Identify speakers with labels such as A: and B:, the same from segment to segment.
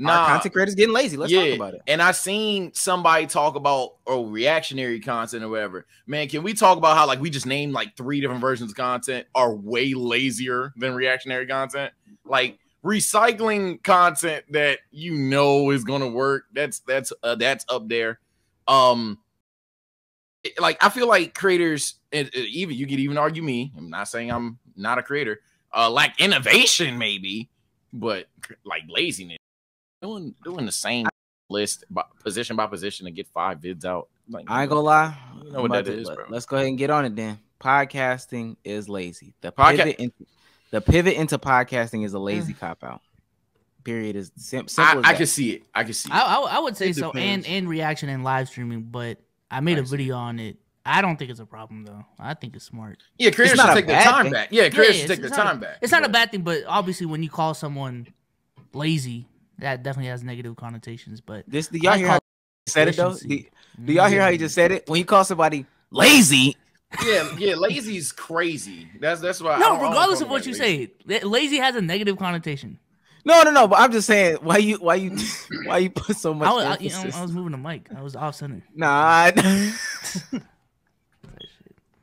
A: Our content creators getting lazy. Let's talk about it.
B: And I seen somebody talk about reactionary content or whatever. Man, can we talk about how like we just named like 3 different versions of content are way lazier than reactionary content? Like recycling content that you know is gonna work. That's up there. Like I feel like creators, even you could even argue me. I'm not saying I'm not a creator. Like innovation maybe, but like laziness. Doing the same list position by position to get 5 vids out. Like,
A: I ain't gonna lie.
B: You know what that is, bro.
A: Let's go ahead and get on it then. Podcasting is lazy. The pivot into podcasting is a lazy cop out. Period. Is simple.
B: I can see it.
C: I would say so. And reaction and live streaming, but I made a video on it. I don't think it's a problem though. I think it's smart.
B: Yeah, creators should take their time back. Yeah, creators should take their time back.
C: It's not a bad thing, but obviously when you call someone lazy, that definitely has negative connotations. But
A: do y'all hear how he said it though? Do y'all hear how he just said it? When you call somebody lazy.
B: Yeah, lazy is crazy. That's why.
C: No, regardless of what you say, lazy has a negative connotation.
A: No. But I'm just saying, why you put so much emphasis?
C: I was moving the mic. I was off center.
A: Nah.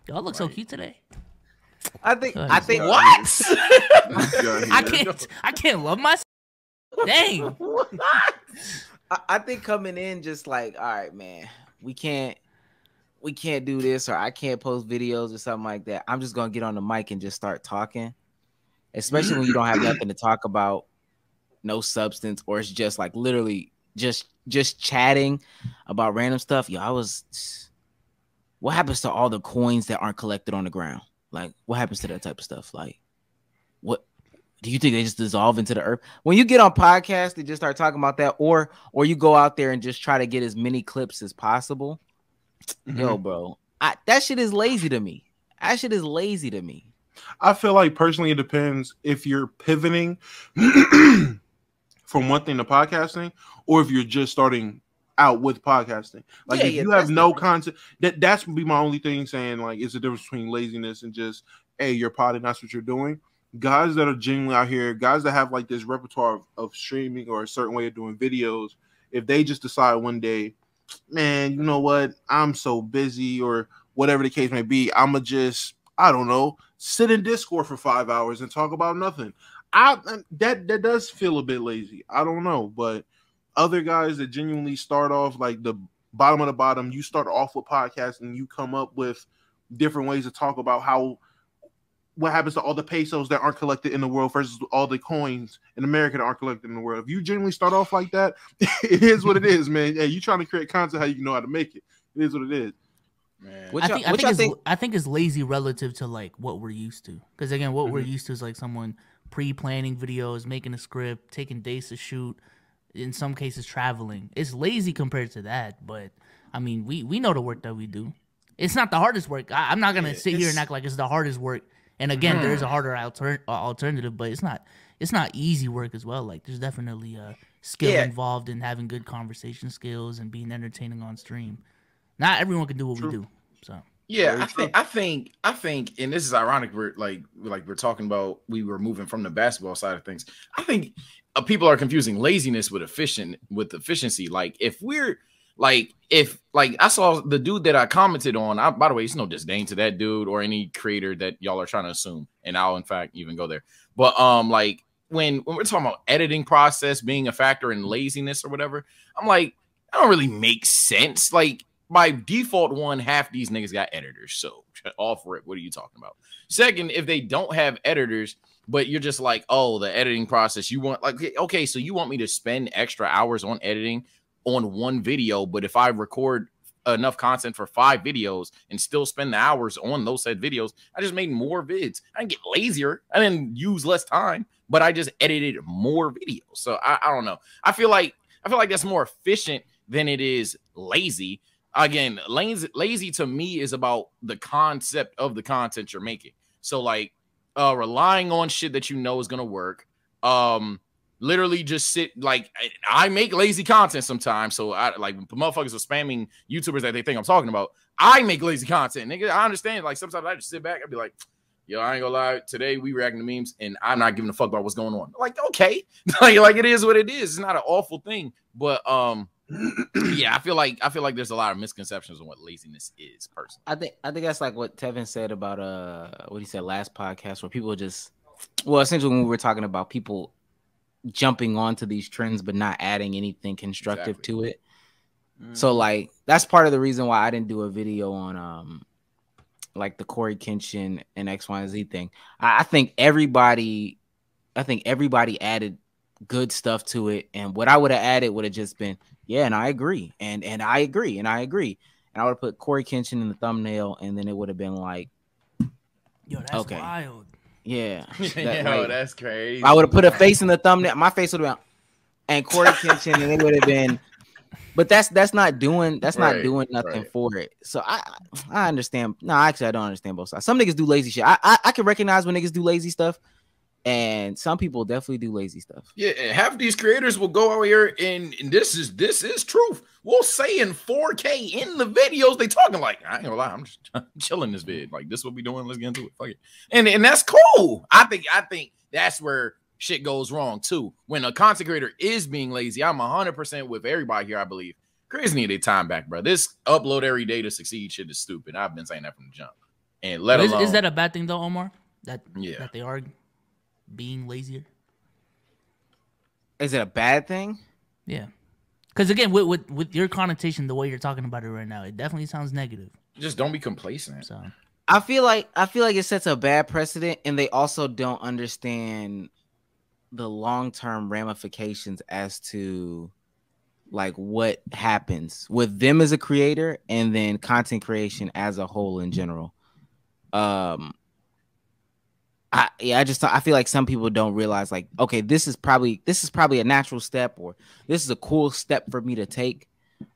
C: Y'all look so cute today.
A: I think
B: what?
C: I can't love myself. Dang.
A: I think coming in just like, all right, man, we can't do this, or I can't post videos or something like that. I'm just gonna get on the mic and just start talking, especially when you don't have nothing to talk about, no substance, or it's just like literally just chatting about random stuff. What happens to all the coins that aren't collected on the ground? Like, what happens to that type of stuff? Like, what do you think they just dissolve into the earth? When you get on podcasts, they just start talking about that, or you go out there and just try to get as many clips as possible. Yo, bro, that shit is lazy to me. I
D: feel like personally, it depends if you're pivoting from one thing to podcasting, or if you're just starting out with podcasting. Like if you have no content, that's be my only thing saying like it's the difference between laziness and just, hey, you're podding, that's what you're doing. Guys that are genuinely out here, guys that have like this repertoire of streaming or a certain way of doing videos, if they just decide one day, man, you know what, I'm so busy or whatever the case may be, I'ma just, I don't know, sit in Discord for 5 hours and talk about nothing. That does feel a bit lazy. I don't know, but other guys that genuinely start off like the bottom of the bottom, you start off with podcasting, you come up with different ways to talk about what happens to all the pesos that aren't collected in the world versus all the coins in America that aren't collected in the world. If you genuinely start off like that, it is what it is, man. Hey, you trying to create content how you know how to make it. It is what it is.
C: Man. I think it's lazy relative to like what we're used to. Because again, what we're used to is like someone pre-planning videos, making a script, taking days to shoot, in some cases traveling. It's lazy compared to that, but I mean, we know the work that we do. It's not the hardest work. I'm not gonna sit here and act like it's the hardest work. And again, there is a harder alternative, but it's not easy work as well. Like there's definitely a skill involved in having good conversation skills and being entertaining on stream. Not everyone can do what we do. So
B: yeah, I think, and this is ironic. We're talking about we were moving from the basketball side of things. I think people are confusing laziness with efficiency. Like if I saw the dude that I commented on. By the way, it's no disdain to that dude or any creator that y'all are trying to assume, and I'll in fact even go there. But like when we're talking about editing process being a factor in laziness or whatever, I'm like, that don't really make sense. Like by default, half these niggas got editors, so off rip. What are you talking about? Second, if they don't have editors, but you're just like, oh, the editing process, you want like, okay, so you want me to spend extra hours on editing on one video, but if I record enough content for 5 videos and still spend the hours on those said videos, I just made more vids. I didn't get lazier. I didn't use less time, but I just edited more videos. So I don't know. I feel like that's more efficient than it is lazy. Again, lazy to me is about the concept of the content you're making. So like relying on shit that you know is gonna work. Literally just sit, like I make lazy content sometimes. So I like motherfuckers are spamming YouTubers that they think I'm talking about. I make lazy content, nigga. I understand. Like sometimes I just sit back and be like, yo, I ain't gonna lie, today we reacting to memes and I'm not giving a fuck about what's going on. Like, okay, like it is what it is. It's not an awful thing, but yeah, I feel like there's a lot of misconceptions on what laziness is. Personally,
A: I think that's like what Tevin said about what he said last podcast, where people just, well, essentially when we were talking about people jumping onto these trends but not adding anything constructive to it. So like that's part of the reason why I didn't do a video on like the Corey Kenshin and X, Y, and Z thing. I think everybody added good stuff to it, and what I would have added would have just been, yeah, and I agree, and I agree, and I agree, and I would have put Corey Kenshin in the thumbnail, and then it would have been like,
C: yo, that's okay. Wild.
A: Yeah,
B: that's crazy.
A: I would have put a face in the thumbnail. My face would have been, and Corey Kenshin, and it would have been. But that's not doing nothing for it. So I understand. No, actually I don't understand both sides. Some niggas do lazy shit. I can recognize when niggas do lazy stuff, and some people definitely do lazy stuff.
B: Yeah, half these creators will go out here and this is truth. We'll say in 4K in the videos they talking like, I ain't gonna lie, I'm just chilling this vid. Like, this is what we doing. Let's get into it. Fuck it. And that's cool. I think that's where shit goes wrong too. When a content creator is being lazy, I'm 100% with everybody here. I believe creators need their time back, bro. This upload every day to succeed shit is stupid. I've been saying that from the jump. And
C: is that a bad thing though, Omar? That they are being lazier.
A: Is it a bad thing?
C: Yeah, because again, with your connotation, the way you're talking about it right now, it definitely sounds negative.
B: Just don't be complacent.
C: So
A: I feel like it sets a bad precedent, and they also don't understand the long-term ramifications as to like what happens with them as a creator and then content creation as a whole in general. I feel like some people don't realize like, okay, this is probably a natural step, or this is a cool step for me to take.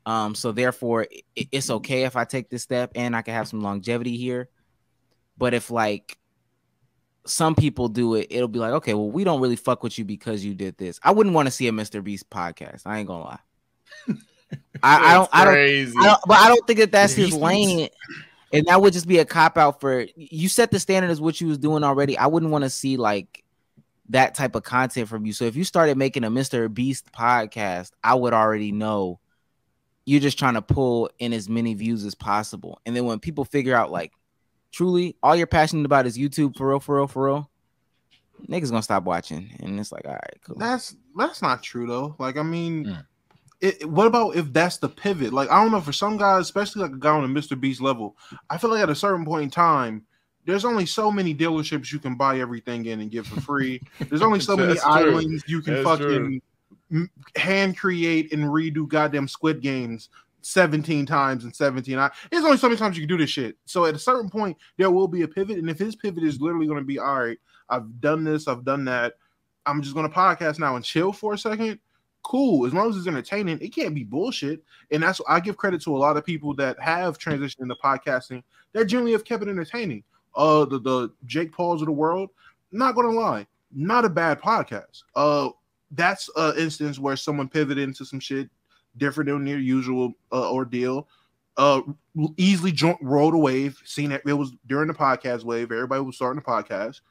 A: So therefore it's okay if I take this step and I can have some longevity here. But if like some people do it, it'll be like, okay, well, we don't really fuck with you because you did this. I wouldn't want to see a Mr. Beast podcast. I ain't gonna lie. I don't think that's his lane, and that would just be a cop out for you. Set the standard as what you was doing already. I wouldn't want to see like that type of content from you. So if you started making a Mr. Beast podcast, I would already know you're just trying to pull in as many views as possible. And then when people figure out like, truly, all you're passionate about is YouTube for real, niggas gonna stop watching, and it's like, all right, cool.
D: That's not true though. Like, I mean, what about if that's the pivot? Like, I don't know, for some guys, especially like a guy on a Mr. Beast level, I feel like at a certain point in time, there's only so many dealerships you can buy everything in and give for free. There's only so many islands you can fucking hand create and redo goddamn Squid Games 17 times in 17. There's only so many times you can do this shit. So at a certain point, there will be a pivot. And if his pivot is literally going to be, all right, I've done this, I've done that, I'm just going to podcast now and chill for a second. Cool. As long as it's entertaining, it can't be bullshit. And that's, I give credit to a lot of people that have transitioned into podcasting that generally have kept it entertaining. The Jake Pauls of the world, not going to lie, not a bad podcast. That's an instance where someone pivoted into some shit different than their usual ordeal. Easily rode a wave. Seen it was during the podcast wave. Everybody was starting the podcast.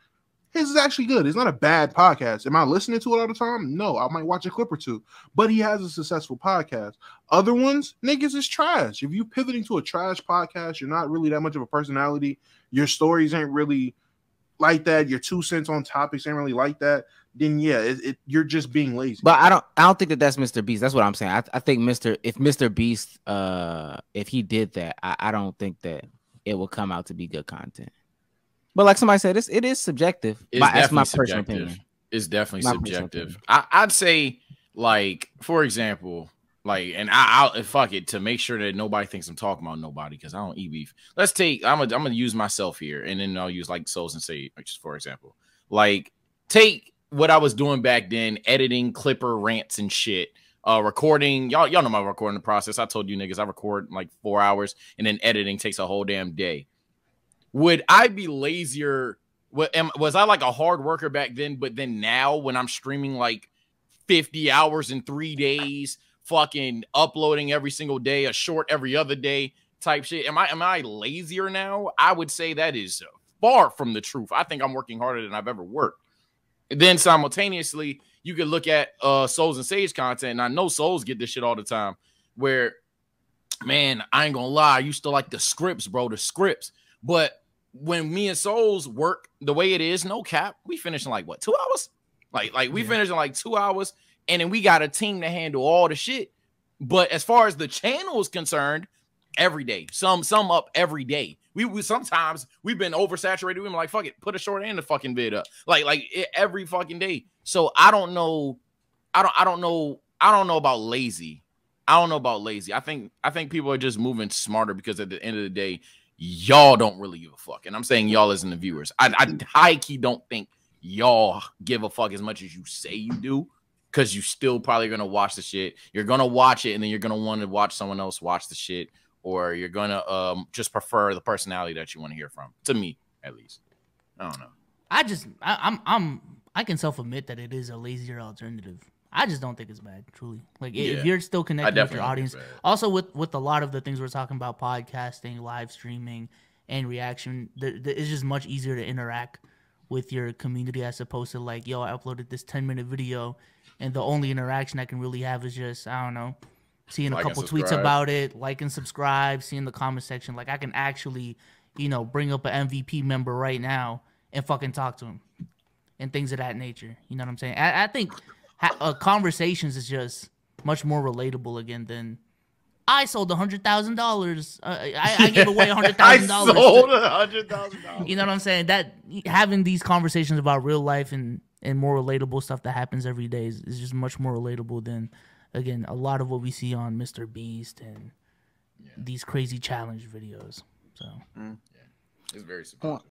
D: His is actually good. It's not a bad podcast. Am I listening to it all the time? No, I might watch a clip or two. But he has a successful podcast. Other ones, niggas is trash. If you pivoting to a trash podcast, you're not really that much of a personality. Your stories ain't really like that. Your 2 cents on topics ain't really like that. Then yeah, you're just being lazy.
A: But I don't think that's Mr. Beast. That's what I'm saying. I think if Mr. Beast, if he did that, I don't think that it will come out to be good content. But like somebody said, it is subjective. That's my personal opinion.
B: It's definitely subjective. I'd say, like, for example, like, and I'll fuck it to make sure that nobody thinks I'm talking about nobody because I don't eat beef. Let's take, I'm gonna use myself here, and then I'll use like Souls and Say, just for example, like take what I was doing back then, editing Clipper rants and shit, recording. Y'all know my recording process. I told you niggas I record like 4 hours, and then editing takes a whole damn day. Would I be lazier? Was I like a hard worker back then? But then now when I'm streaming like 50 hours in 3 days, fucking uploading every single day, a short every other day type shit. Am I lazier now? I would say that is far from the truth. I think I'm working harder than I've ever worked. And then simultaneously, you could look at Souls and Sage content, and I know Souls get this shit all the time, where, man, I ain't gonna lie, I used to like the scripts, bro, the scripts. But when me and Souls work the way it is, no cap, we finish in like, what, 2 hours? Like we finish in like 2 hours, and then we got a team to handle all the shit. But as far as the channel is concerned, every day, some up every day. We sometimes we've been oversaturated. We've been like, fuck it, put a short and the fucking vid up, every fucking day. So I don't know about lazy. I think people are just moving smarter, because at the end of the day, y'all don't really give a fuck. And I'm saying y'all as in the viewers. I high key don't think y'all give a fuck as much as you say you do, because you still probably gonna watch the shit. You're gonna watch it, and then you're gonna want to watch someone else watch the shit, or you're gonna just prefer the personality that you want to hear from. To me, at least. I don't know.
C: I can self-admit that it is a lazier alternative. I just don't think it's bad, truly. Like, if you're still connecting with your audience, also with a lot of the things we're talking about, podcasting, live streaming, and reaction, it's just much easier to interact with your community, as opposed to like, yo, I uploaded this 10-minute video, and the only interaction I can really have is just, I don't know, seeing a couple tweets about it, like and subscribe, seeing the comment section. Like, I can actually, bring up an MVP member right now and fucking talk to him and things of that nature. You know what I'm saying? I think conversations is just much more relatable again than I sold $100,000. I gave away $100,000. I
B: sold $100,000.
C: You know what I'm saying? That having these conversations about real life and more relatable stuff that happens every day is just much more relatable than, again, a lot of what we see on Mr. Beast and these crazy challenge videos. So
B: it's very simple.